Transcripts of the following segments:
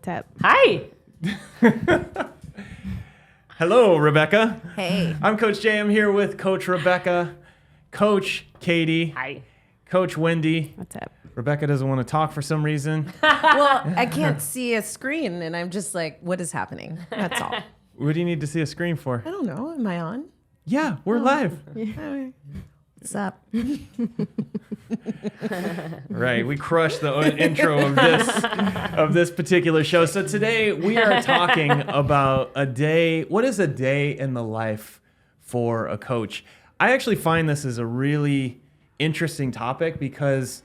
What's up? Hi. Hello, Rebecca. Hey. I'm Coach Jay. I'm here with Coach Rebecca, Coach Katie, Hi. Coach Wendy. What's up? Rebecca doesn't want to talk for some reason. Well, I can't see a screen, and I'm just like, what is happening? That's all. What do you need to see a screen for? I don't know. Am I on? Yeah, we're live. What's up? Right, we crushed the intro of this particular show. So today we are talking about a day. What is a day in the life for a coach? I actually find this is a really interesting topic because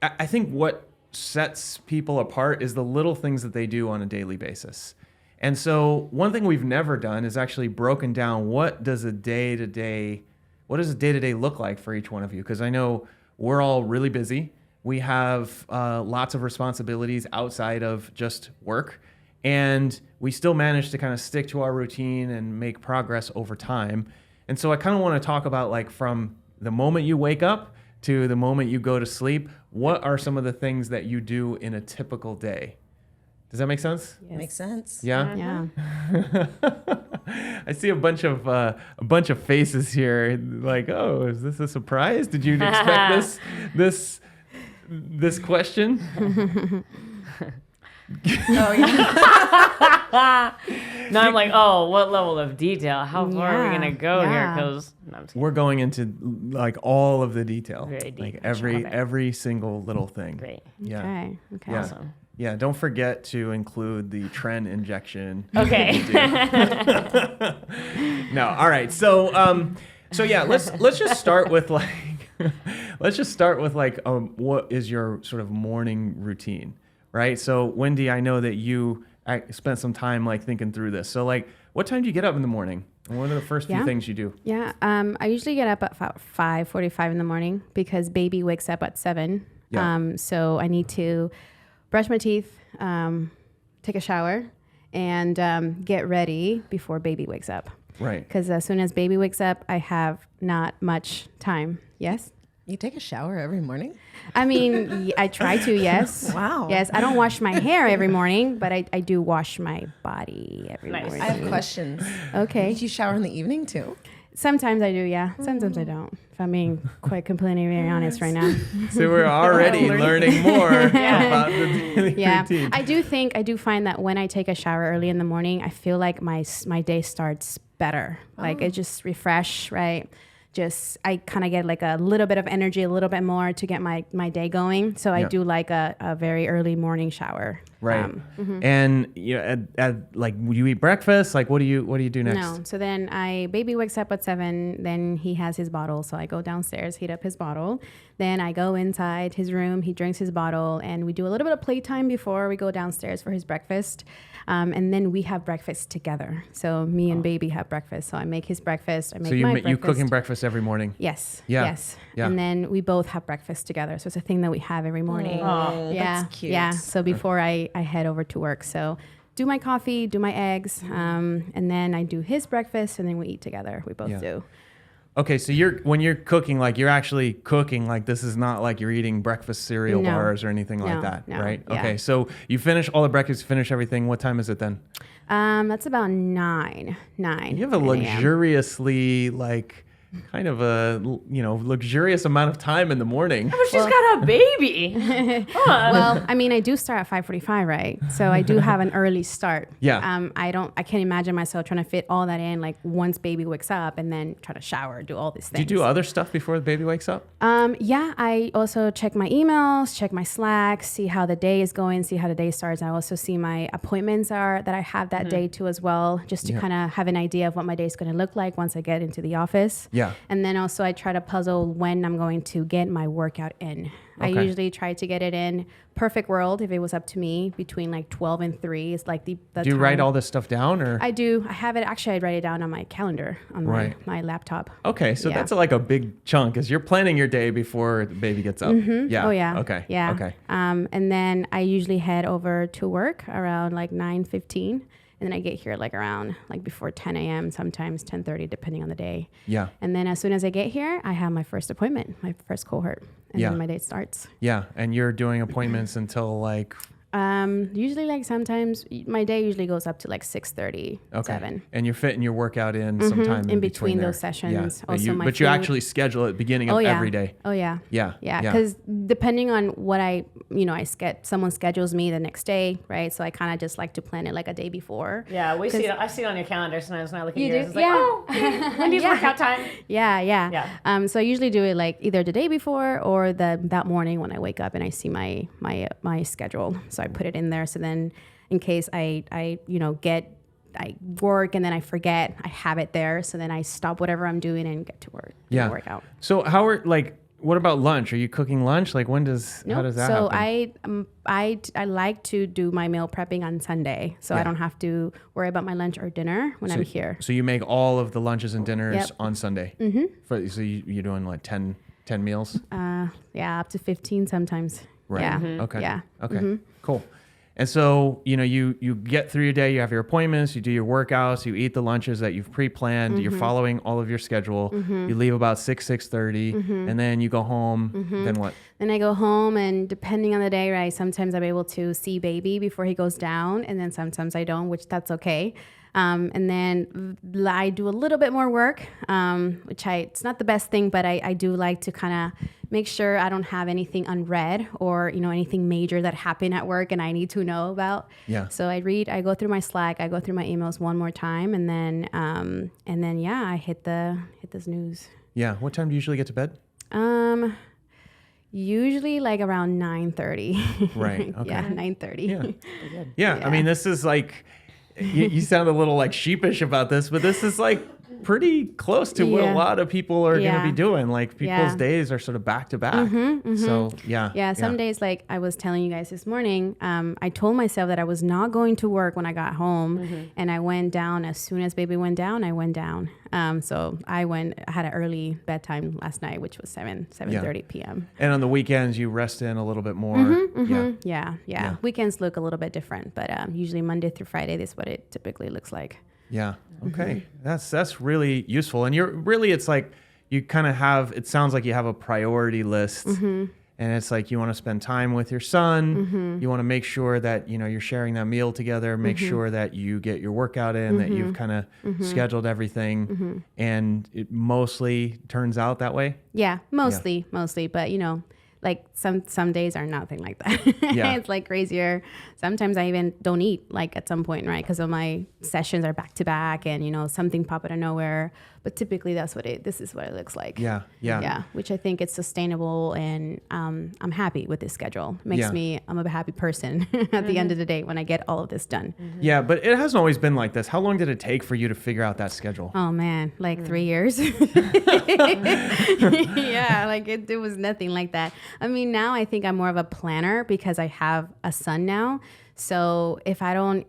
I think what sets people apart is the little things that they do on a daily basis. And so one thing we've never done is actually broken down what does a day-to-day look like for each one of you? Because I know we're all really busy. We have lots of responsibilities outside of just work, and we still manage to kind of stick to our routine and make progress over time. And so I kind of want to talk about, like, from the moment you wake up to the moment you go to sleep, what are some of the things that you do in a typical day? Does that make sense? Yes. Makes sense. Yeah? Yeah. I see a bunch of faces here. Like, oh, is this a surprise? Did you expect this question? Oh, yeah. No, I'm like, oh, what level of detail? How far are we Yeah, gonna go here? yeah. Because no, I'm just kidding. We're going into like all of the detail, Very deep. like Love it. every single little thing. Great. Yeah. Okay. Yeah. Awesome. Yeah. Don't forget to include the tren injection. Okay. No. All right. So yeah, let's just start with like what is your sort of morning routine, right? So Wendy, I know that I spent some time like thinking through this. So like, what time do you get up in the morning? And what are the first few Yeah. things you do? Yeah. I usually get up at about 5:45 in the morning because baby wakes up at 7. Yeah. So I need to brush my teeth, take a shower, and get ready before baby wakes up. Right. Because as soon as baby wakes up, I have not much time. Yes. You take a shower every morning? I mean, I try to, yes. Wow. Yes, I don't wash my hair every morning, but I do wash my body every Nice. morning. I have questions. Okay. Do you shower in the evening too? Sometimes I do, yeah. Sometimes I don't. If I'm being quite completely very honest right now. So we're already learning more about the daily Yeah. routine. I do find that when I take a shower early in the morning, I feel like my day starts better. Like it just refresh, right? I kind of get like a little bit of energy, a little bit more to get my day going. So I Yeah. do like a very early morning shower. Right. And you know, like, would you eat breakfast? Like, what do you do next? No. So then baby wakes up at 7. Then he has his bottle. So I go downstairs, heat up his bottle. Then I go inside his room. He drinks his bottle, and we do a little bit of playtime before we go downstairs for his breakfast. And then we have breakfast together. So me and baby have breakfast. So I make his breakfast. I make So my you breakfast. cook him breakfast every morning? Yes. Yeah. Yes. Yeah. And then we both have breakfast together. So it's a thing that we have every morning. Oh, Yeah. that's cute. Yeah. So before I head over to work. So do my coffee, do my eggs, and then I do his breakfast, and then we eat together. We both Yeah. do. Okay, so when you're cooking, like, you're actually cooking, like, this is not like you're eating breakfast cereal No. bars or anything like No, that, no, right? yeah. Okay, so you finish all the breakfast, finish everything. What time is it then? That's about 9. You have a 9 a.m. luxuriously, like, kind of a, luxurious amount of time in the morning. But she's got a baby. Well, I mean, I do start at 5:45, right? So I do have an early start. Yeah. I can't imagine myself trying to fit all that in, like, once baby wakes up and then try to shower, do all these Do things. you do other stuff before the baby wakes up? Yeah, I also check my emails, check my Slack, see how the day is going, see how the day starts. I also see my appointments that I have that day too as well, just to Yeah. kind of have an idea of what my day is going to look like once I get into the office. Yeah. And then also I try to puzzle when I'm going to get my workout in. I Okay. usually try to get it in. Perfect world, if it was up to me, between like 12 and 3 is like the Do you time. write all this stuff down, or? I do. I have it. Actually, I write it down on my calendar on Right. my laptop. Okay, so Yeah. that's like a big chunk, because you're planning your day before the baby gets up. Yeah. Oh yeah. Okay. Yeah. Okay. And then I usually head over to work around like 9:15, and then I get here like around like before 10 a.m. Sometimes 10:30, depending on the day. Yeah. And then as soon as I get here, I have my first appointment, my first cohort, and Yeah. then my day starts. Yeah, and you're doing appointments until like Usually like sometimes my day usually goes up to like 6:30, Okay. 7. And you're fitting your workout in sometime In between there. those sessions. Yeah. Also, But you actually schedule it at the beginning of every day. Oh yeah. Yeah. Yeah, because depending on what someone schedules me the next day, right? So I kind of just like to plan it like a day before. Yeah, I see it on your calendar sometimes when I look at You yours. do? It's like, Yeah. oh, Wendy's workout time. Yeah. So I usually do it like either the day before or that morning when I wake up and I see my schedule. So I put it in there. So then in case I work and then I forget, I have it there. So then I stop whatever I'm doing and get to work. Yeah. Work out. So what about lunch? Are you cooking lunch? Like how does that so happen? I like to do my meal prepping on Sunday, so I don't have to worry about my lunch or dinner when I'm here. So you make all of the lunches and dinners Yep. on Sunday. Mm-hmm. So you're doing like 10 meals? Yeah, up to 15 sometimes. Right. Yeah. Okay. Yeah. Okay. Cool. And so, you get through your day, you have your appointments, you do your workouts, you eat the lunches that you've pre-planned, you're following all of your schedule. You leave about 6:30, and then you go home. Then what? Then I go home, and depending on the day, right, sometimes I'm able to see baby before he goes down, and then sometimes I don't, which that's okay. And then I do a little bit more work, which it's not the best thing, but I do like to kind of make sure I don't have anything unread or, anything major that happened at work and I need to know about. Yeah. So I go through my Slack, I go through my emails one more time, and then I hit the snooze. Yeah. What time do you usually get to bed? Usually like around 9:30. Right. Okay. Yeah, 9:30. Yeah. I mean, this is like, you sound a little like sheepish about this, but this is like pretty close to what a lot of people are going to be doing. Like people's days are sort of back to back. So Yeah, some days, like I was telling you guys this morning, I told myself that I was not going to work when I got home, and I went down as soon as baby went down. I went down. So I had an early bedtime last night, which was 7:30 p.m. And on the weekends, you rest in a little bit more. Yeah. Weekends look a little bit different, but usually Monday through Friday, this is what it typically looks like. Yeah. Okay. That's really useful. And it's like you kind of have, it sounds like you have a priority list, and it's like you want to spend time with your son. You want to make sure that, you're sharing that meal together, make sure that you get your workout in, that you've kind of scheduled everything. And it mostly turns out that way. Yeah, mostly, but like some days are nothing like that. Yeah. It's like crazier. Sometimes I even don't eat like at some point, right? Because of my sessions are back to back and, something pop out of nowhere. But typically this is what it looks like. Yeah. Yeah. Which I think it's sustainable, and I'm happy with this schedule. I'm a happy person at the end of the day when I get all of this done. Yeah. But it hasn't always been like this. How long did it take for you to figure out that schedule? Oh man, like 3 years. Yeah, like it was nothing like that. I mean, now I think I'm more of a planner because I have a son now. So if I don't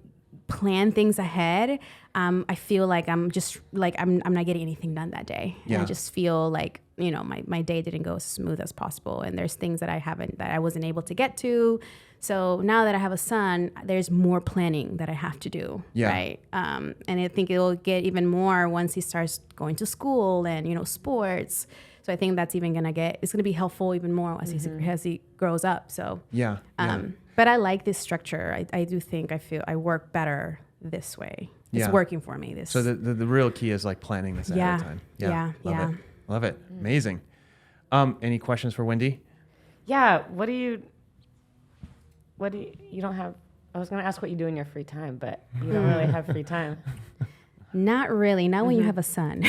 plan things ahead, I feel like I'm just like I'm not getting anything done that day. And Yeah. I just feel like my day didn't go as smooth as possible, and there's things that I wasn't able to get to. So now that I have a son, there's more planning that I have to do. Yeah. Right. And I think it will get even more once he starts going to school and sports. So I think that's even it's gonna be helpful even more as he grows up. So Yeah. but I like this structure. I do think I work better this way. It's working for me. So the real key is like planning this ahead of time. Yeah. Love it. Amazing. Any questions for Wendy? Yeah. What do you don't have, I was going to ask what you do in your free time, but you don't really have free time. Not really. Not when you have a son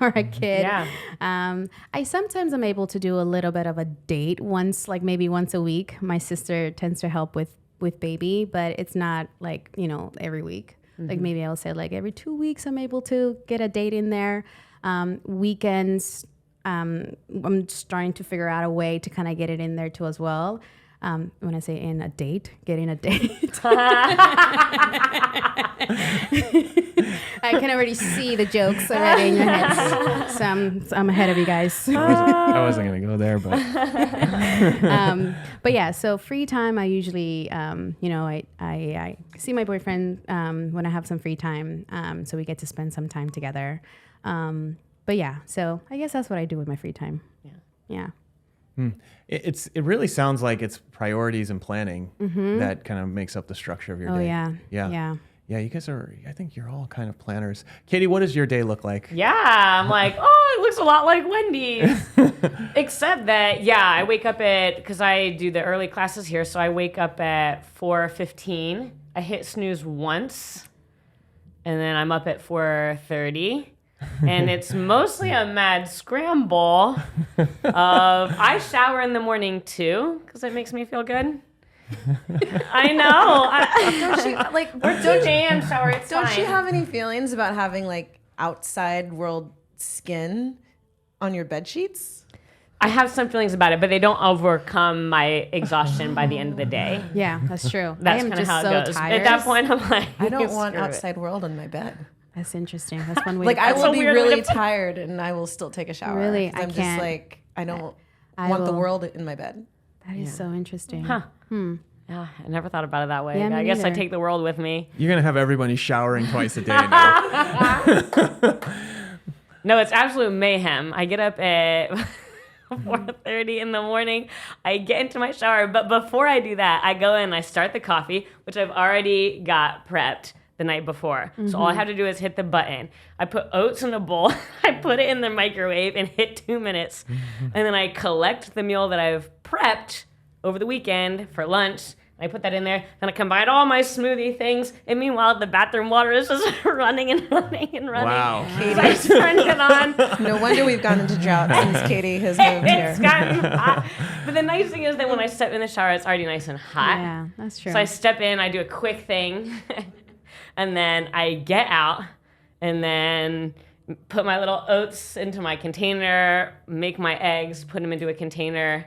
or a kid. Yeah. I sometimes am able to do a little bit of a date maybe once a week. My sister tends to help with baby, but it's not like, every week. Like maybe I'll say like every 2 weeks I'm able to get a date in there. Weekends, I'm starting to figure out a way to kind of get it in there too as well. When I say getting a date. I can already see the jokes already in your heads. So I'm ahead of you guys. I wasn't going to go there, but. But yeah, so free time, I usually, I see my boyfriend when I have some free time. So we get to spend some time together. But yeah, so I guess that's what I do with my free time. Yeah. It really sounds like it's priorities and planning that kind of makes up the structure of your Oh, day. yeah. Yeah. Yeah, you guys are, I think you're all kind of planners. Katie, what does your day look like? Yeah, I'm like, oh, it looks a lot like Wendy's. Except that, I wake up because I do the early classes here, so I wake up at 4:15. I hit snooze once, and then I'm up at 4:30. And it's mostly a mad scramble I shower in the morning too, because it makes me feel good. I know. Don't she like? Or 2 a.m. shower, it's Don't fine. you have any feelings about having like outside world skin on your bed sheets? I have some feelings about it, but they don't overcome my exhaustion by the end of the day. Yeah, that's true. That's I am kind of just how so it goes. tired. At that point, I'm like, I don't want screw it. outside world on my bed. That's interesting. That's one way. Like to I put will a be weird way really to put it. tired and I will still take a shower. Really? 'Cause I I'm can't. just like I don't I want the will- world in my bed. That is so interesting. Huh. Yeah, I never thought about it that way. Yeah, me I guess I neither. take the world with me. You're going to have everybody showering twice a day now. No, it's absolute mayhem. I get up at 4:30 in the morning. I get into my shower, but before I do that, I go in and I start the coffee, which I've already got prepped the night before. So all I have to do is hit the button. I put oats in a bowl, I put it in the microwave and hit 2 minutes. And then I collect the meal that I've prepped over the weekend for lunch. I put that in there, then I combine all my smoothie things, and meanwhile the bathroom water is just running and running and running. Wow. So I turned it on. No wonder we've gone into drought since Katie has moved It's here. gotten hot. But the nice thing is that when I step in the shower, it's already nice and hot. Yeah, that's true. So I step in, I do a quick thing, and then I get out, and then put my little oats into my container, make my eggs, put them into a container.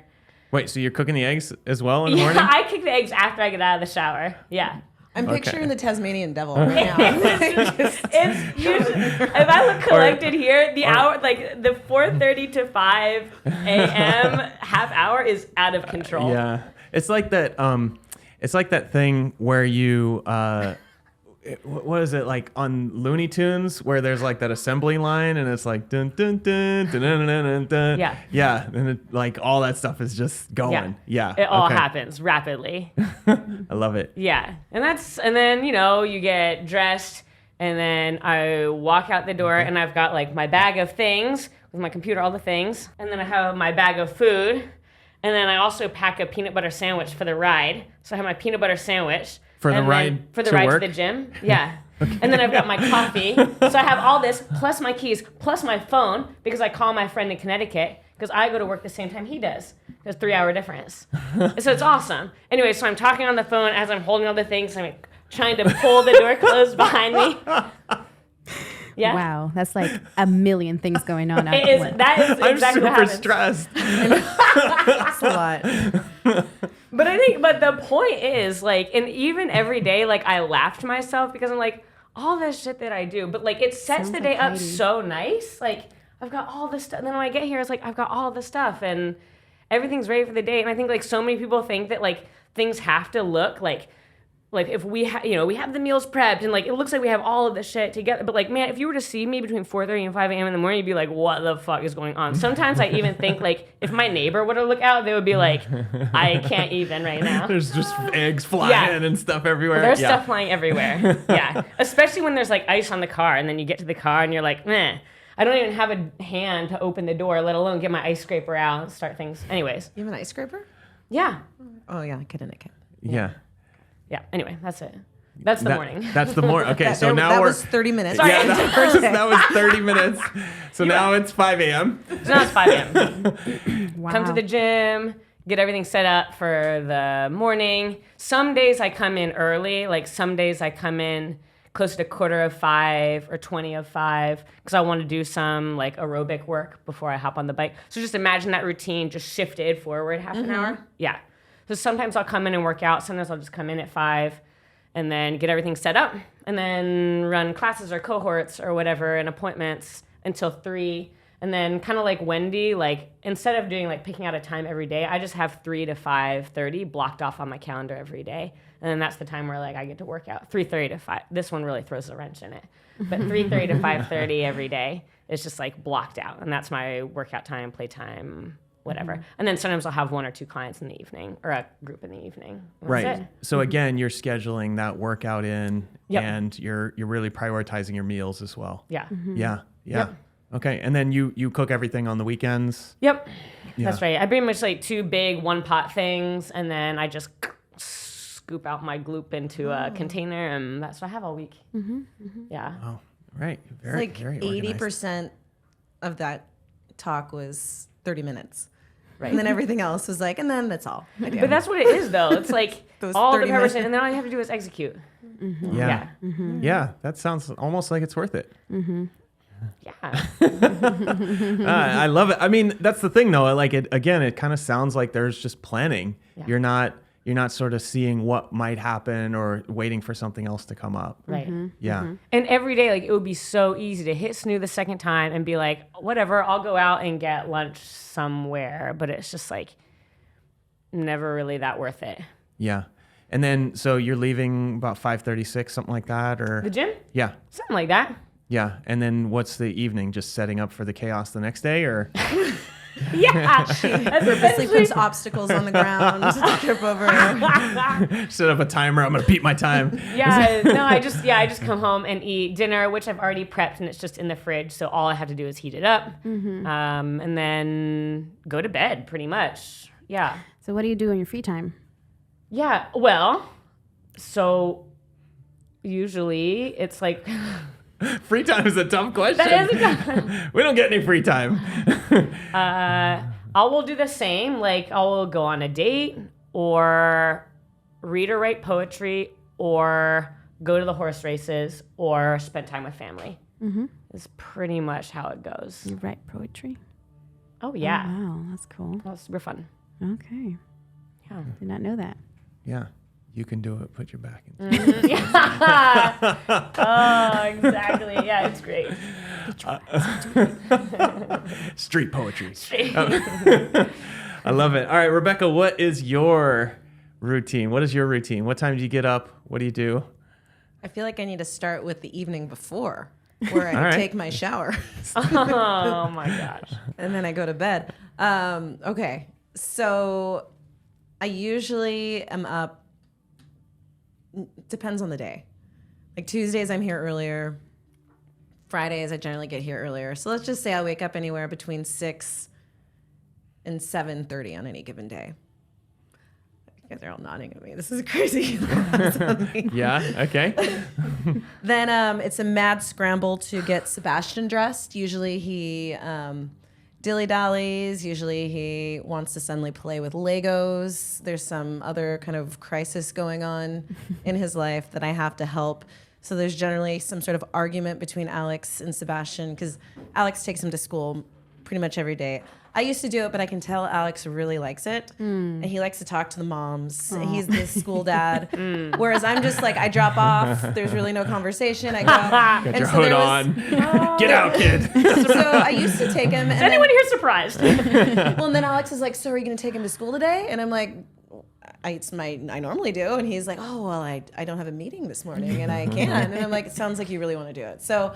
Wait, so you're cooking the eggs as well in the Yeah, morning? I kick the eggs after I get out of the shower. Yeah. I'm Okay. picturing the Tasmanian devil right now. It's usually, if I look collected here, the hour, like the 4:30 to 5 a.m. half hour is out of control. Yeah. It's like that thing where you what is it, like on Looney Tunes where there's like that assembly line and it's like dun dun dun dun dun dun dun dun. Yeah. Yeah, and it, like all that stuff is just going. Yeah. It all okay. happens rapidly. I love it. Yeah. And then, you get dressed and then I walk out the door and I've got like my bag of things with my computer, all the things. And then I have my bag of food. And then I also pack a peanut butter sandwich for the ride. So I have my peanut butter sandwich. For the and then ride For the to ride work? to the gym. Yeah. And then I've got my coffee. So I have all this plus my keys plus my phone because I call my friend in Connecticut because I go to work the same time he does. There's a 3-hour difference. So it's awesome. Anyway, so I'm talking on the phone as I'm holding all the things. I'm trying to pull the door closed behind me. Yeah. Wow, that's like a million things going on. It is, that is I'm exactly what super happens. stressed. That's a lot. But the point is, like, and even every day, like, I laugh to myself because I'm like, all this shit that I do, but like, it sets Sounds the like day up Heidi. so nice. Like, I've got all this stuff. And then when I get here, it's like, I've got all this stuff and everything's ready for the day. And I think, like, so many people think that, like, things have to look like if we we have the meals prepped and like it looks like we have all of this shit together, but like, man, if you were to see me between 4:30 and 5 a.m. in the morning, you'd be like, what the fuck is going on? Sometimes I even think like if my neighbor were to look out, they would be like, I can't even right now. There's just eggs flying Yeah. and stuff everywhere. There's yeah. stuff flying everywhere. Yeah, especially when there's like ice on the car and then you get to the car and you're like, meh, I don't even have a hand to open the door, let alone get my ice scraper out and start things. Anyways, You have an ice scraper? yeah. Oh yeah, I get in a kid. Yeah. Yeah, anyway, that's it. That's the morning. That's the morning. Okay, so now that we're was 30 minutes. Sorry. yeah, that was 30 minutes. So now it's 5 a.m. So now it's 5 a.m. Wow. Come to the gym, get everything set up for the morning. Some days I come in early. Like some days I come in close to 4:45 or 20:05 because I want to do some like aerobic work before I hop on the bike. So just imagine that routine just shifted forward half an hour. Yeah. So sometimes I'll come in and work out. Sometimes I'll just come in at 5 and then get everything set up and then run classes or cohorts or whatever and appointments until 3. And then kind of like Wendy, like instead of doing like picking out a time every day, I just have 3 to 5:30 blocked off on my calendar every day. And then that's the time where like I get to work out. 3:30 to 5. This one really throws a wrench in it. But 3:30 to 5:30 every day is just like blocked out. And that's my workout time, playtime, whatever. And then sometimes I'll have 1 or 2 clients in the evening or a group in the evening. That's Right. it. So again, you're scheduling that workout in, Yep. and you're really prioritizing your meals as well. Yeah. Yeah. Yeah. Yep. Okay. And then you cook everything on the weekends. Yep. Yeah. That's right. I pretty much like 2 big 1-pot things, and then I just scoop out my gloop into a container, and that's what I have all week. Yeah. Oh, right. Very, Like very organized. 80% of that talk was 30 minutes. Right. And then everything else was like, and then that's all I do. But that's what it is, though. It's like Those all the 30 preparation, minutes. and then all you have to do is execute. Yeah. Yeah. Yeah. That sounds almost like it's worth it. Yeah. I love it. I mean, that's the thing though. Like it again, it kind of sounds like there's just planning. Yeah. You're not sort of seeing what might happen or waiting for something else to come up. Right. Yeah. And every day, like, it would be so easy to hit snooze the second time and be like, whatever, I'll go out and get lunch somewhere. But it's just like never really that worth it. Yeah. And then so you're leaving about 5:36, something like that, or The gym? yeah. Something like that. Yeah. And then what's the evening? Just setting up for the chaos the next day, or Yeah. That's Purposely essentially puts obstacles on the ground to trip over. set up a timer. I'm gonna beat my time. Yeah, no, I just come home and eat dinner, which I've already prepped and it's just in the fridge. So all I have to do is heat it up, and then go to bed. Pretty much, yeah, So what do you do in your free time? yeah. Well, so usually it's like Free time is a tough question. that is a We don't get any free time. I will do the same. Like I will go on a date or read or write poetry or go to the horse races or spend time with family. Is pretty much how it goes. You write poetry? Oh yeah. Oh, wow, that's cool. Well, it's super fun. Okay. Yeah. Did not know that. Yeah. You can do it. Put your back in. Oh, exactly. Yeah, it's great. Street poetry. I love it. All right, Rebecca, what is your routine? What is your routine? What time do you get up? What do you do? I feel like I need to start with the evening before, where All I right. take my shower Oh my gosh. and then I go to bed. Okay, so I usually am up. Depends on the day. Like Tuesdays, I'm here earlier. Fridays, I generally get here earlier. So let's just say I wake up anywhere between 6 and 7:30 on any given day. You guys are all nodding at me. This is crazy. Yeah, okay. Then it's a mad scramble to get Sebastian dressed. Usually he dilly-dallies. Usually he wants to suddenly play with Legos. There's some other kind of crisis going on in his life that I have to help. So there's generally some sort of argument between Alex and Sebastian because Alex takes him to school pretty much every day. I used to do it, but I can tell Alex really likes it. And he likes to talk to the moms. He's the school dad. Whereas I'm just like, I drop off. There's really no conversation. I go. Got and your so hood there was- on. Get out, kid. So I used to take him. Is anyone here surprised? Well, and then Alex is like, "So are you going to take him to school today?" And I'm like, I normally do. And he's like, "Oh, well, I don't have a meeting this morning and I can." And I'm like, "It sounds like you really want to do it." So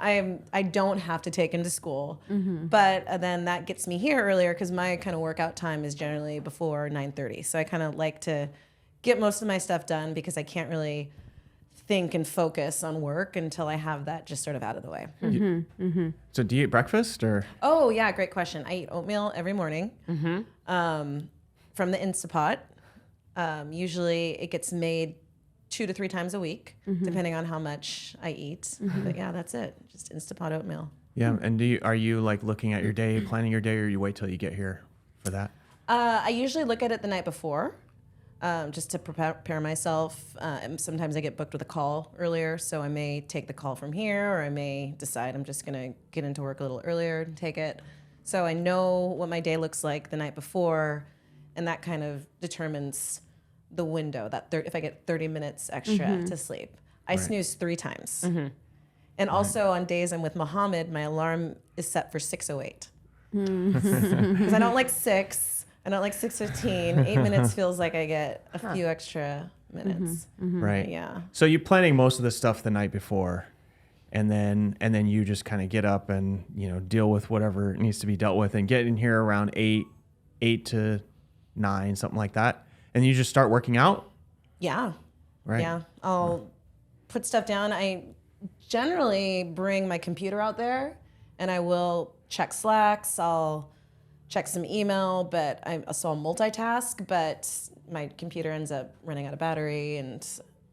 I don't have to take him to school, but then that gets me here earlier because my kind of workout time is generally before 9:30. So I kind of like to get most of my stuff done because I can't really think and focus on work until I have that just sort of out of the way. So do you eat breakfast or? Oh yeah, great question. I eat oatmeal every morning from the Instapot. Usually it gets made 2 to 3 times a week, depending on how much I eat. But yeah, that's it. Just Instapot oatmeal. Yeah, and are you like looking at your day, planning your day, or you wait till you get here for that? I usually look at it the night before, just to prepare myself. Sometimes I get booked with a call earlier, so I may take the call from here, or I may decide I'm just gonna get into work a little earlier and take it. So I know what my day looks like the night before, and that kind of determines the window that if I get 30 minutes extra to sleep. I snooze 3 times. And also on days I'm with Mohammed, my alarm is set for 6:08. Because I don't like 6. I don't like 6:15. 8 minutes feels like I get a few extra minutes. Right. Yeah. So you're planning most of the stuff the night before, and then you just kind of get up and deal with whatever needs to be dealt with, and get in here around 8, 8 to 9, something like that. And you just start working out? Yeah. Right. Yeah. I'll put stuff down. I generally bring my computer out there and I will check Slacks. I'll check some email, but I'll multitask, but my computer ends up running out of battery, and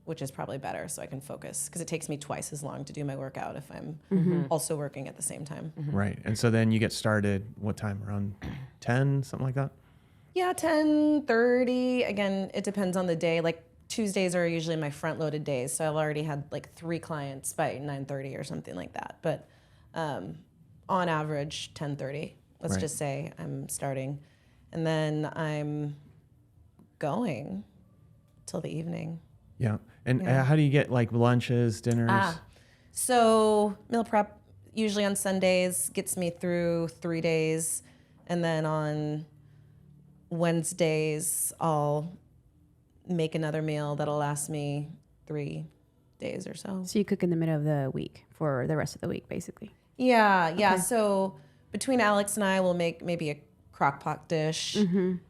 which is probably better so I can focus, because it takes me twice as long to do my workout if I'm also working at the same time. Right. And so then you get started, what time? Around 10, something like that? Yeah, 10:30. Again, it depends on the day. Like Tuesdays are usually my front-loaded days, so I've already had like 3 clients by 9:30 or something like that. But on average, 10:30. Let's Right. just say I'm starting, and then I'm going till the evening. Yeah. And Yeah. how do you get like lunches, dinners? So meal prep usually on Sundays gets me through 3 days, and then on Wednesdays I'll make another meal that'll last me 3 days or so. So you cook in the middle of the week for the rest of the week, basically. Yeah. Okay. So between Alex and I, we'll make maybe a crock pot dish,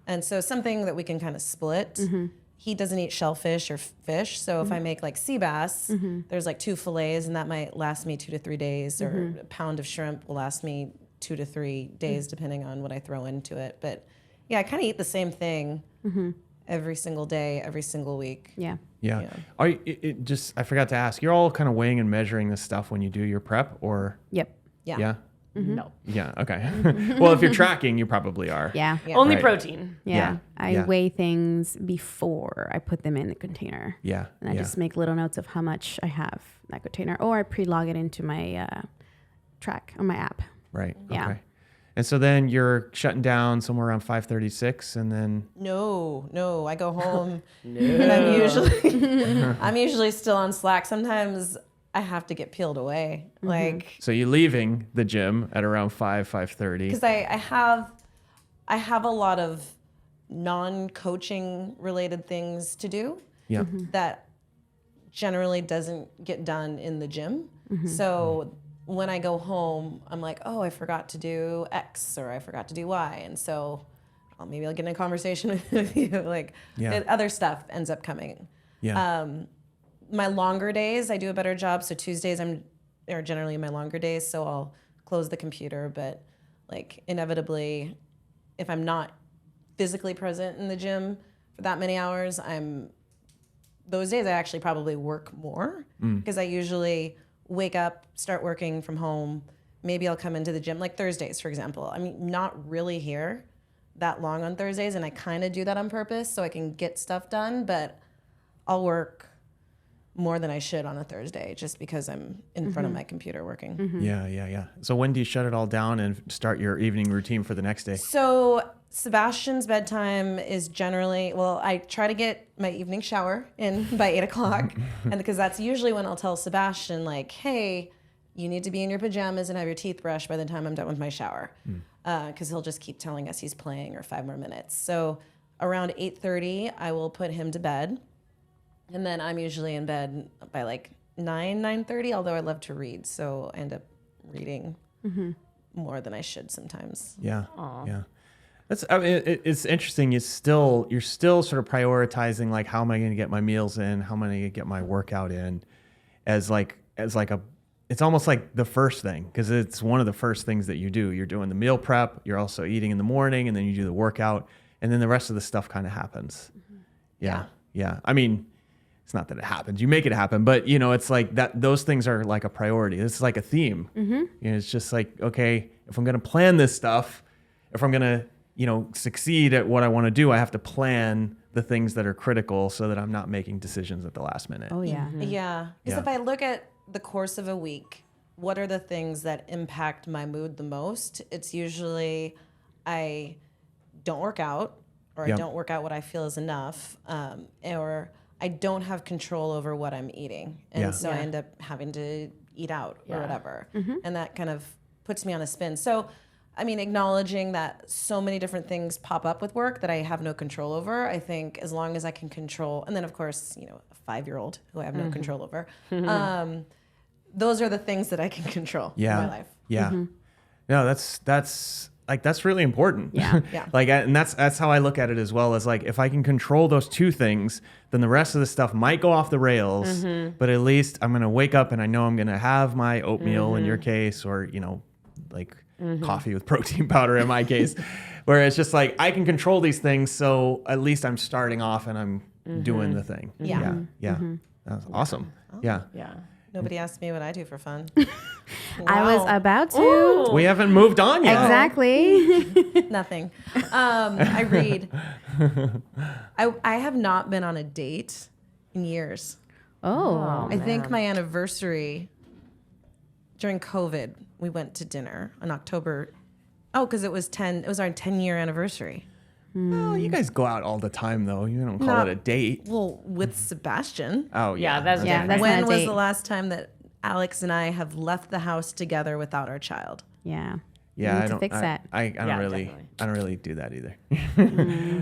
and so something that we can kind of split. He doesn't eat shellfish or fish, so if I make like sea bass, there's like 2 fillets, and that might last me 2 to 3 days, or a pound of shrimp will last me 2 to 3 days, depending on what I throw into it. But yeah, I kind of eat the same thing every single day, every single week. Yeah. Yeah. Yeah. Are you, I forgot to ask, you're all kind of weighing and measuring this stuff when you do your prep, or? Yep. Yeah. Yeah. No. Yeah. Okay. Well, if you're tracking, you probably are. Yeah. Yeah. Only Right. protein. Yeah. Yeah. I Yeah. weigh things before I put them in the container. Yeah. And I yeah. just make little notes of how much I have in that container, or I pre-log it into my track on my app. Right. Yeah. Okay. And so then you're shutting down somewhere around 5:36, and then No, I go home and I'm usually still on Slack. Sometimes I have to get peeled away, like so you're leaving the gym at around 5:30. because I have a lot of non-coaching related things to do Yeah. that generally doesn't get done in the gym. So when I go home, I'm like, oh, I forgot to do X, or I forgot to do Y, and so maybe I'll get in a conversation with you. Like Yeah. other stuff ends up coming. Yeah. My longer days, I do a better job. So Tuesdays are generally my longer days, so I'll close the computer. But like inevitably, if I'm not physically present in the gym for that many hours, those days I actually probably work more, because I usually wake up, start working from home. Maybe I'll come into the gym, like Thursdays, for example. I mean, not really here that long on Thursdays, and I kind of do that on purpose so I can get stuff done, but I'll work more than I should on a Thursday just because I'm in front of my computer working. Yeah. So when do you shut it all down and start your evening routine for the next day? So Sebastian's bedtime is generally, well, I try to get my evening shower in by 8 o'clock. And because that's usually when I'll tell Sebastian, like, hey, you need to be in your pajamas and have your teeth brushed by the time I'm done with my shower. Because he'll just keep telling us he's playing, or 5 more minutes. So around 8:30, I will put him to bed. And then I'm usually in bed by like 9:30, although I love to read. So I end up reading more than I should sometimes. Yeah. Yeah. I mean, it's interesting. You're still sort of prioritizing, like, how am I going to get my meals in? How am I going to get my workout in? It's almost like the first thing, because it's one of the first things that you do. You're doing the meal prep. You're also eating in the morning, and then you do the workout, and then the rest of the stuff kind of happens. Yeah. I mean, it's not that it happens. You make it happen, but it's like that. Those things are like a priority. It's like a theme. It's just like, okay, if I'm going to plan this stuff, if I'm going to succeed at what I want to do, I have to plan the things that are critical so that I'm not making decisions at the last minute. Oh, yeah. Yeah. Because Yeah. if I look at the course of a week, what are the things that impact my mood the most? It's usually I don't work out, or Yep. I don't work out what I feel is enough, or I don't have control over what I'm eating. And Yeah. so I Yeah. end up having to eat out or Yeah. whatever. And that kind of puts me on a spin. So, I mean, acknowledging that so many different things pop up with work that I have no control over, I think as long as I can control, and then of course, a 5-year-old who I have no control over, those are the things that I can control in my life. Yeah. No, that's like that's really important. Yeah. Yeah. Like, and that's how I look at it as well, as like, if I can control those two things, then the rest of the stuff might go off the rails, but at least I'm going to wake up and I know I'm going to have my oatmeal in your case, or, you know, like coffee with protein powder in my case, where it's just like, I can control these things. So at least I'm starting off and I'm doing the thing. Yeah. Yeah. That's awesome. Yeah. Yeah. Nobody asked me what I do for fun. I was Wow. about to. Ooh. We haven't moved on yet. Exactly. Nothing. I read. I have not been on a date in years. Oh. I think my anniversary during COVID, we went to dinner in October. Oh, because it was our 10-year anniversary. Oh, you guys go out all the time, though. You don't call Not- it a date. Well, with Sebastian. Oh, Yeah, that's Yeah, different. that's When not a was date. the last time that Alex and I have left the house together without our child? Yeah. Yeah, need I to don't. fix that. I don't Yeah, really. definitely. I don't really do that either.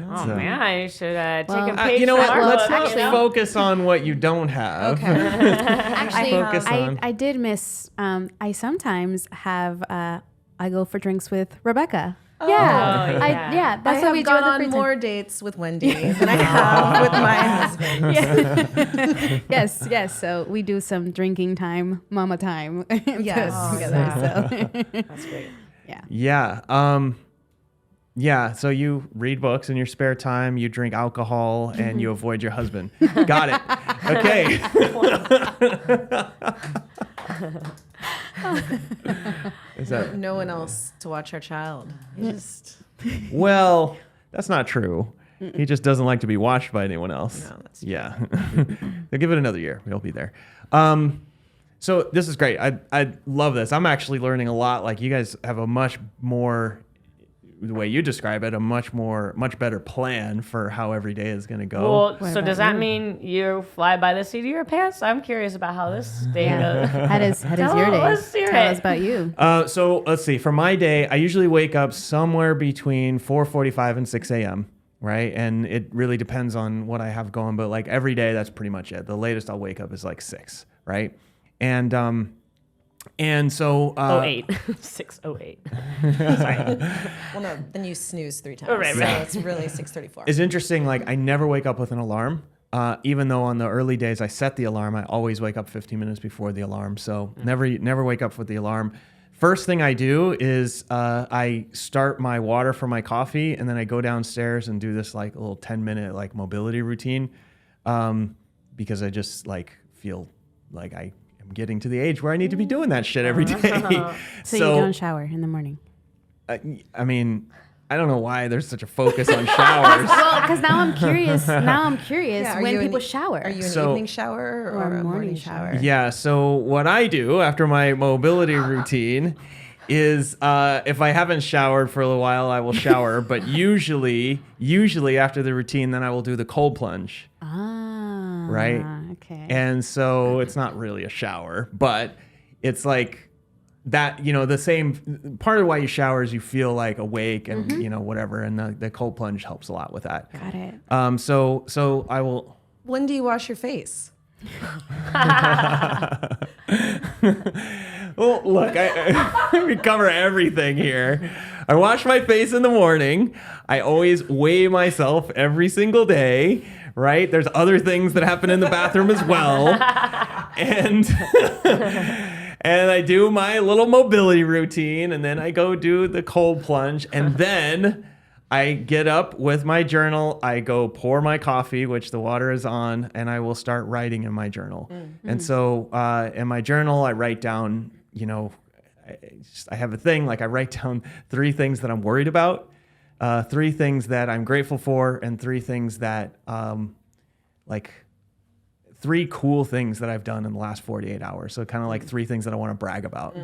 Oh man, you should take Well, a page You know from what? our Let's book, not you know? focus on what you don't have. Actually, Focus on- I did miss. I sometimes have. I go for drinks with Rebecca. Oh, Yeah. yeah. That's I what we have do gone on the on free time. more dates with Wendy than I have with my husband. Yes. So we do some drinking time, mama time. Yes. Together. So That's great. yeah. Yeah. Yeah. So you read books in your spare time. You drink alcohol, and you avoid your husband. Got it. Okay. Is that No one else to watch our child. You just well? That's not true. He just doesn't like to be watched by anyone else. No, that's true. Yeah. They'll give it another year. We'll be there. So this is great. I love this. I'm actually learning a lot. Like, you guys have a much more, the way you describe it, much better plan for how every day is going to go. Well, What so about does that you? mean you fly by the seat of your pants? I'm curious about how this day goes. How does Tell your day? us, hear Tell it. us about you. So let's see. For my day, I usually wake up somewhere between 4:45 and 6 a.m. Right, and it really depends on what I have going. But like every day, that's pretty much it. The latest I'll wake up is like 6. Right, and so 08. 608. Sorry. well, no. Then you snooze 3 times. Oh, right, So right. it's really 6:34. It's interesting. Like, I never wake up with an alarm. Even though on the early days I set the alarm, I always wake up 15 minutes before the alarm. So never wake up with the alarm. First thing I do is I start my water for my coffee, and then I go downstairs and do this like a little 10-minute like mobility routine, because I just like feel like I am getting to the age where I need to be doing that shit every day. So you don't shower in the morning. I mean, I don't know why there's such a focus on showers. Well, because now I'm curious. Yeah, are when you people an- shower. Are you an So- evening shower or Or a morning shower? Yeah, so what I do after my mobility routine is if I haven't showered for a little while, I will shower. But usually after the routine, then I will do the cold plunge. Ah. Right. Okay. And so it's not really a shower, but it's like that, you know, the same part of why you shower is you feel like awake and, you know, whatever. And the cold plunge helps a lot with that. Got it. So I will. When do you wash your face? Well, look, we cover everything here. I wash my face in the morning. I always weigh myself every single day, right? There's other things that happen in the bathroom as well. And and I do my little mobility routine, and then I go do the cold plunge, and then I get up with my journal. I go pour my coffee, which the water is on, and I will start writing in my journal. And so in my journal, I write down, you know, I have a thing, like I write down 3 things that I'm worried about, 3 things that I'm grateful for, and 3 things that, like 3 cool things that I've done in the last 48 hours. So kind of like 3 things that I want to brag about.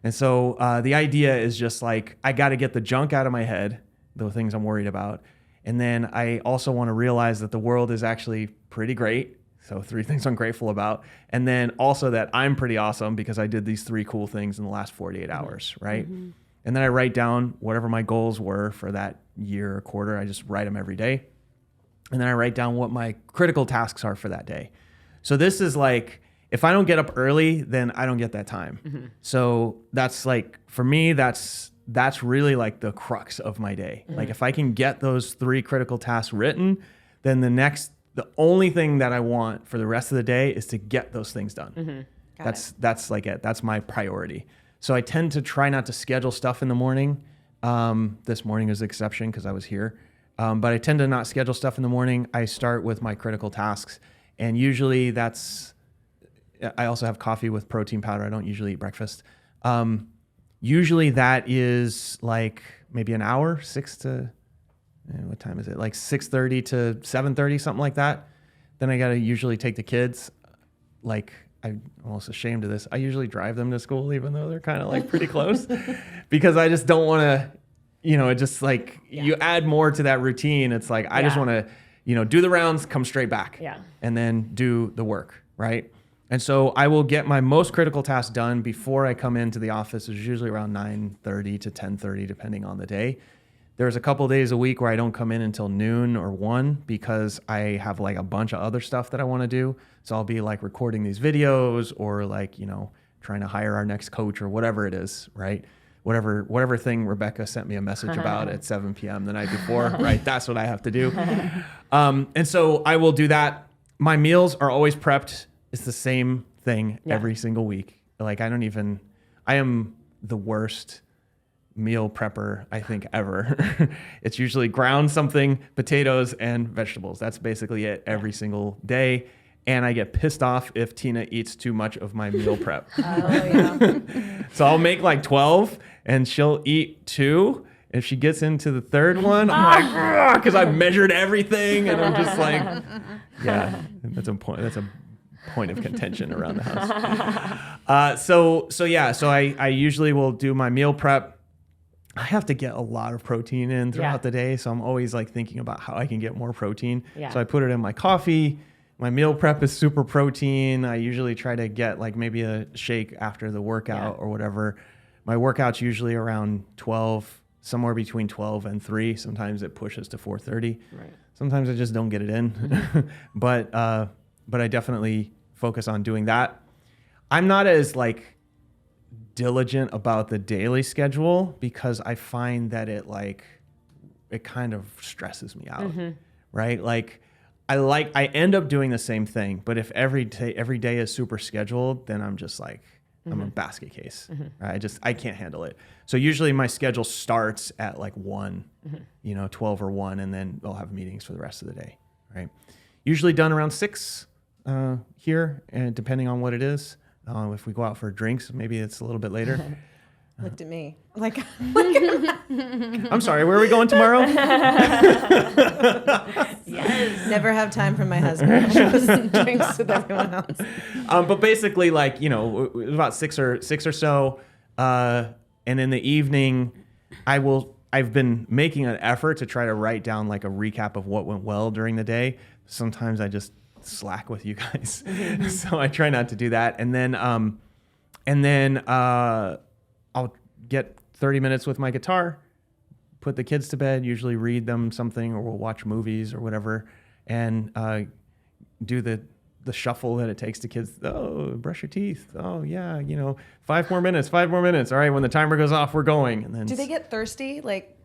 And so the idea is just like, I got to get the junk out of my head, the things I'm worried about. And then I also want to realize that the world is actually pretty great. So 3 things I'm grateful about. And then also that I'm pretty awesome because I did these 3 cool things in the last 48 hours, right? And then I write down whatever my goals were for that year or quarter. I just write them every day. And then I write down what my critical tasks are for that day. So this is like, if I don't get up early, then I don't get that time. So that's like, for me, that's that's really like the crux of my day. Like if I can get those 3 critical tasks written, then the only thing that I want for the rest of the day is to get those things done. That's like it. That's my priority. So I tend to try not to schedule stuff in the morning. This morning is the exception because I was here. But I tend to not schedule stuff in the morning. I start with my critical tasks. And usually I also have coffee with protein powder. I don't usually eat breakfast. Usually that is like maybe an hour, what time is it? Like 6:30 to 7:30, something like that. Then I got to usually take the kids. Like, I'm almost ashamed of this. I usually drive them to school, even though they're kind of like pretty close, because I just don't want to, it just like you add more to that routine. It's like, I just want to, do the rounds, come straight back and then do the work. Right. And so I will get my most critical tasks done before I come into the office. It's usually around 9:30 to 10:30, depending on the day. There's a couple of days a week where I don't come in until noon or 1 because I have like a bunch of other stuff that I want to do. So I'll be like recording these videos or like, trying to hire our next coach or whatever it is, right? Whatever thing Rebecca sent me a message about at 7 p.m. the night before, right? That's what I have to do. And so I will do that. My meals are always prepped. It's the same thing every single week. Like I am the worst meal prepper I think ever. It's usually ground something, potatoes and vegetables. That's basically it every single day. And I get pissed off if Tina eats too much of my meal prep. So I'll make like 12 and she'll eat 2. If she gets into the third one, I'm like, because I've measured everything and I'm just like, that's a point of contention around the house. So I usually will do my meal prep. I have to get a lot of protein in throughout the day. So I'm always like thinking about how I can get more protein. Yeah. So I put it in my coffee. My meal prep is super protein. I usually try to get like maybe a shake after the workout or whatever. My workout's usually around 12, somewhere between 12 and 3. Sometimes it pushes to 4:30. Right. Sometimes I just don't get it in. But I definitely focus on doing that. I'm not as like diligent about the daily schedule because I find that it kind of stresses me out, right? Like I end up doing the same thing, but if every day is super scheduled, then I'm just like, I'm a basket case, right? I can't handle it. So usually my schedule starts at like 1, 12 or 1, and then we'll have meetings for the rest of the day, right? Usually done around 6 here, and depending on what it is. If we go out for drinks, maybe it's a little bit later. Looked at me like I'm sorry, where are we going tomorrow? Yes. Never have time for my husband. She was drinks with everyone else. But basically, like, about six or so. And in the evening, I've been making an effort to try to write down like a recap of what went well during the day. Sometimes I just slack with you guys. So I try not to do that. And then I'll get 30 minutes with my guitar, put the kids to bed, usually read them something, or we'll watch movies or whatever, and do the shuffle that it takes to kids. Oh, brush your teeth. Oh yeah, 5 more minutes. All right, when the timer goes off, we're going. And then do they get thirsty? Like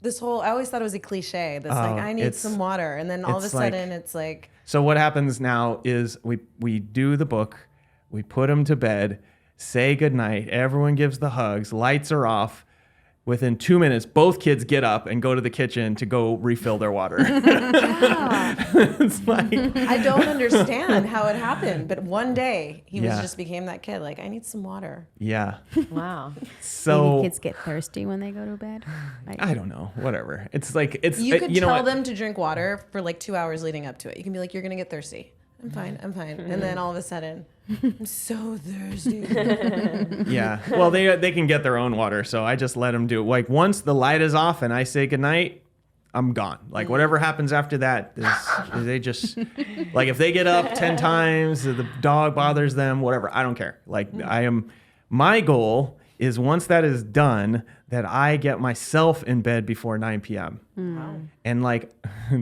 this whole, I always thought it was a cliche. This like, I need some water. And then all of a sudden it's like. So what happens now is we do the book, we put them to bed, say goodnight, everyone gives the hugs, lights are off. Within 2 minutes, both kids get up and go to the kitchen to go refill their water. It's like, I don't understand how it happened, but one day he just became that kid. Like, I need some water. Yeah. Wow. So maybe kids get thirsty when they go to bed. I don't know. Whatever. It's like you could tell them to drink water for like 2 hours leading up to it. You can be like, you're gonna get thirsty. I'm fine. And then all of a sudden, I'm so thirsty. Yeah. Well, they can get their own water, so I just let them do it. Like once the light is off and I say goodnight, I'm gone. Like whatever happens after that, they just like if they get up 10 times, the dog bothers them, whatever. I don't care. Like my goal is once that is done, that I get myself in bed before 9 p.m. Wow. And like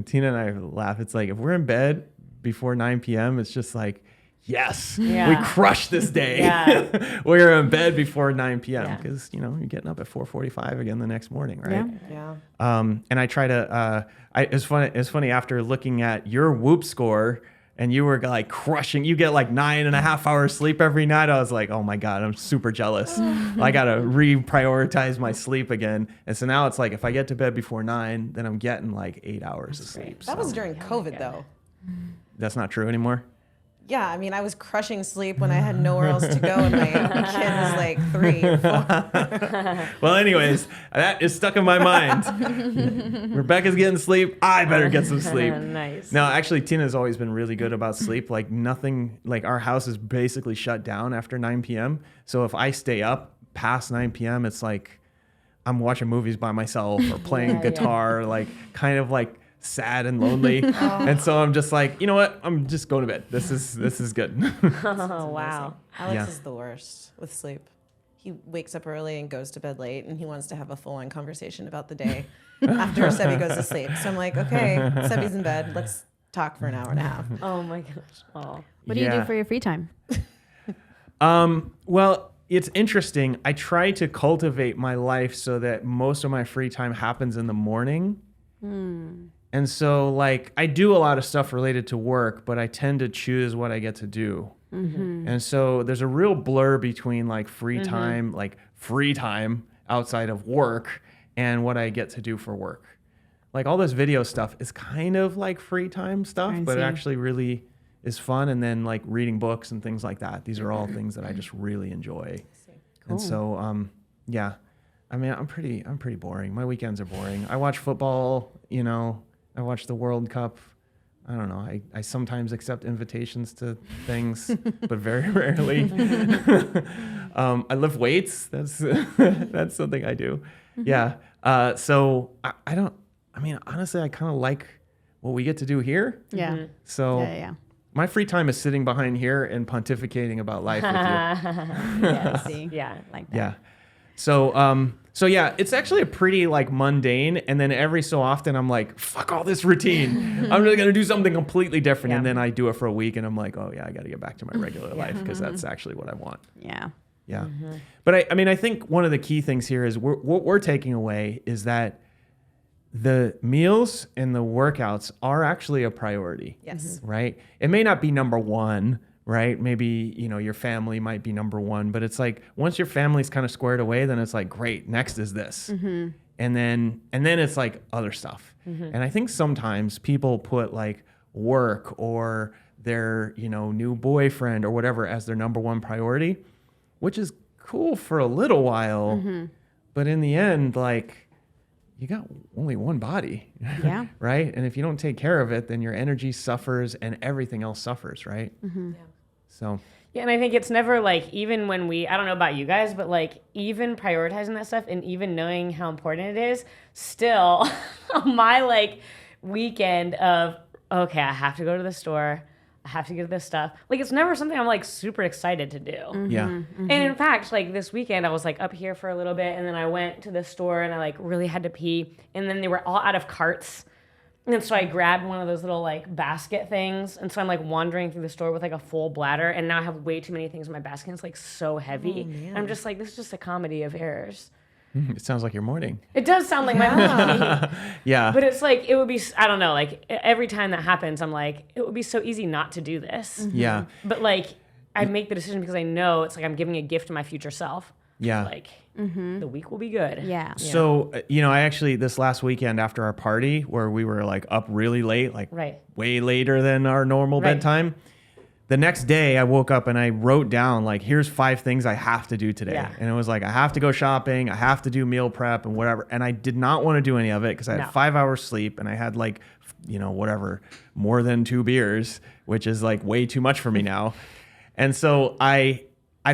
Tina and I laugh. It's like if we're in bed before 9 p.m., it's just like, yes, Yeah. we crushed this day. Yeah. We were in bed before 9 p.m. Yeah. because, you're getting up at 4:45 again the next morning, right? Yeah. Yeah. And I try to, it's funny after looking at your Whoop score and you were like crushing, you get like 9.5 hours sleep every night. I was like, oh my God, I'm super jealous. I got to reprioritize my sleep again. And so now it's like, if I get to bed before 9, then I'm getting like 8 hours of sleep. That was during COVID, though. That's not true anymore. Yeah, I mean, I was crushing sleep when I had nowhere else to go, and my kid was like 3 or 4. Well, anyways, that is stuck in my mind. Rebecca's getting sleep. I better get some sleep. Nice. No, actually, Tina's always been really good about sleep. Like nothing, like our house is basically shut down after 9 p.m. So if I stay up past 9 p.m., it's like I'm watching movies by myself or playing guitar, like kind of like sad and lonely. And so I'm just like, you know what? I'm just going to bed. This is good. Oh, wow. Alex Yeah. is the worst with sleep. He wakes up early and goes to bed late, and he wants to have a full-on conversation about the day after Sebi goes to sleep. So I'm like, okay, Sebi's in bed. Let's talk for an hour and a half. Oh my gosh. Oh. What do you do for your free time? Well, it's interesting. I try to cultivate my life so that most of my free time happens in the morning. And so, like, I do a lot of stuff related to work, but I tend to choose what I get to do. And so there's a real blur between like free time outside of work and what I get to do for work. Like all this video stuff is kind of like free time stuff, I but it see. actually really is fun. And then like reading books and things like that. These are all things that I just really enjoy. And so, yeah, I mean, I'm pretty boring. My weekends are boring. I watch football, I watch the World Cup. I don't know. I sometimes accept invitations to things, but very rarely. I lift weights. That's that's something I do. Yeah. So I don't. I mean, honestly, I kind of like what we get to do here. Yeah. So Yeah. my free time is sitting behind here and pontificating about life with you. Yeah. See. Yeah. Like that. Yeah. So yeah, it's actually a pretty like mundane. And then every so often I'm like, fuck all this routine. I'm really going to do something completely different. Yeah. And then I do it for a week and I'm like, oh yeah, I got to get back to my regular life because that's actually what I want. Yeah. Yeah. But I mean, I think one of the key things here is what we're taking away is that the meals and the workouts are actually a priority. Yes. Right? It may not be number one, right? Maybe, your family might be number one, but it's like once your family's kind of squared away, then it's like, great, next is this. And then it's like other stuff. And I think sometimes people put like work or their, new boyfriend or whatever as their number one priority, which is cool for a little while. But in the end, like you got only one body, Yeah. right? And if you don't take care of it, then your energy suffers and everything else suffers, right? So Yeah, and I think it's never like, even when I don't know about you guys, but like even prioritizing that stuff and even knowing how important it is, still my like weekend of, okay, I have to go to the store, I have to get this stuff. Like it's never something I'm like super excited to do. yeah. And in fact, like this weekend, I was like up here for a little bit, and then I went to the store and I like really had to pee, and then they were all out of carts. And so I grabbed one of those little like basket things, and so I'm like wandering through the store with like a full bladder, and now I have way too many things in my basket. It's like so heavy. And I'm just like, this is just a comedy of errors. It sounds like your morning. It does sound like my morning, Yeah. but it's like it would be. I don't know. Like every time that happens, I'm like, it would be so easy not to do this. Yeah. But like, I make the decision because I know it's like I'm giving a gift to my future self. Yeah. Like the week will be good. Yeah. So, I actually, this last weekend after our party where we were like up really late, like Right. way later than our normal Right. bedtime. The next day I woke up and I wrote down like, here's 5 things I have to do today. Yeah. And it was like, I have to go shopping. I have to do meal prep and whatever. And I did not want to do any of it because I had No. 5 hours sleep and I had like, whatever, more than 2 beers, which is like way too much for me now. And so I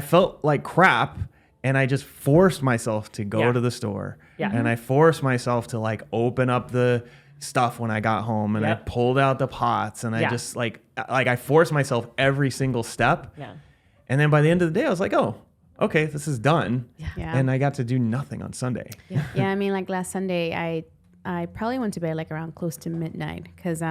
felt like crap. And I just forced myself to go Yeah. to the store. Yeah. And I forced myself to like open up the stuff when I got home and I Yep. pulled out the pots and I Yeah. just like I forced myself every single step. Yeah. And then by the end of the day, I was like, oh, okay, this is done. Yeah. And I got to do nothing on Sunday. Yeah, I mean, like last Sunday, I probably went to bed like around close to midnight because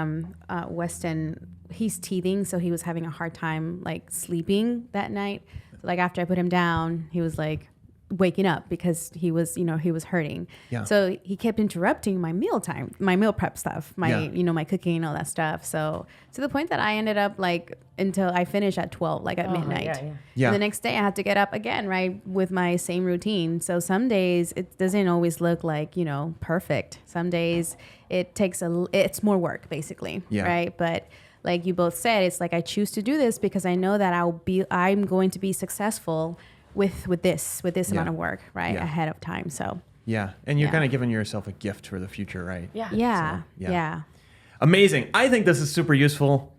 Weston, he's teething, so he was having a hard time like sleeping that night. So, like after I put him down, he was like waking up because he was hurting. Yeah. So he kept interrupting my meal time, my meal prep stuff, my my cooking and all that stuff. So to the point that I ended up like until I finished at 12, like at midnight. Yeah. And the next day I had to get up again, right, with my same routine. So some days it doesn't always look like, perfect. Some days it takes it's more work basically. Yeah. Right. But like you both said, it's like I choose to do this because I know that I'm going to be successful with this amount of work, right, ahead of time. So yeah, and you're kind of giving yourself a gift for the future, right? Yeah. Amazing. I think this is super useful.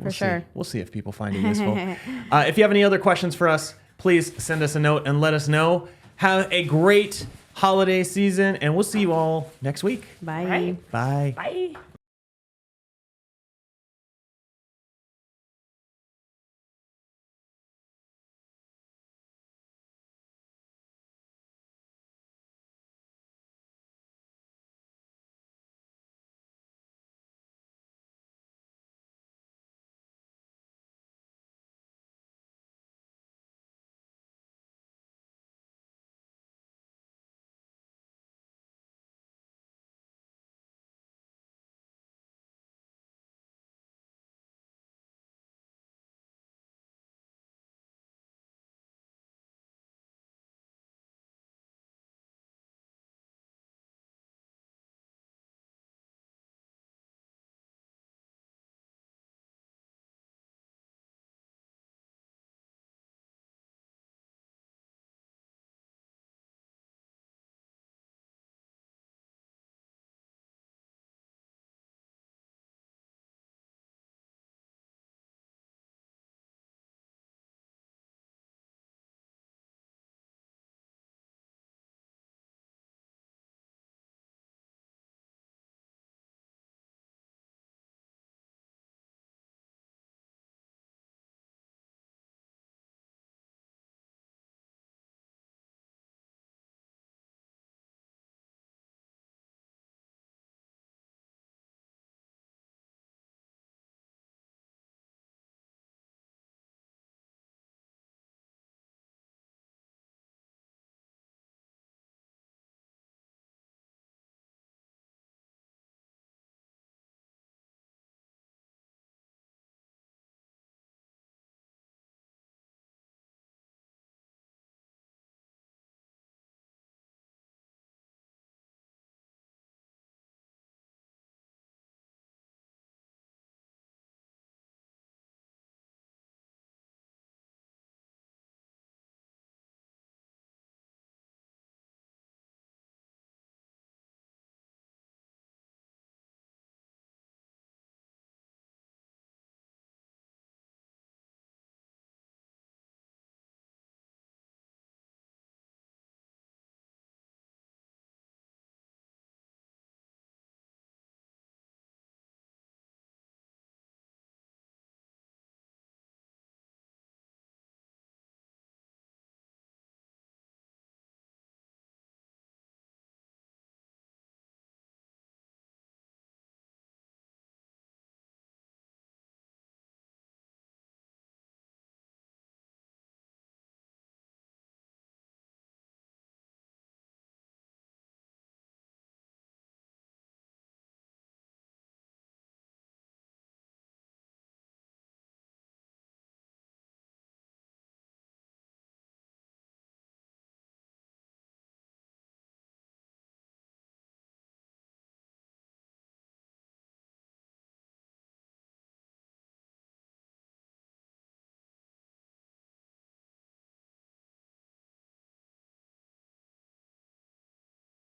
For sure. We'll see if people find it useful. If you have any other questions for us, please send us a note and let us know. Have a great holiday season, and we'll see you all next week. Bye. Right. Bye. Bye.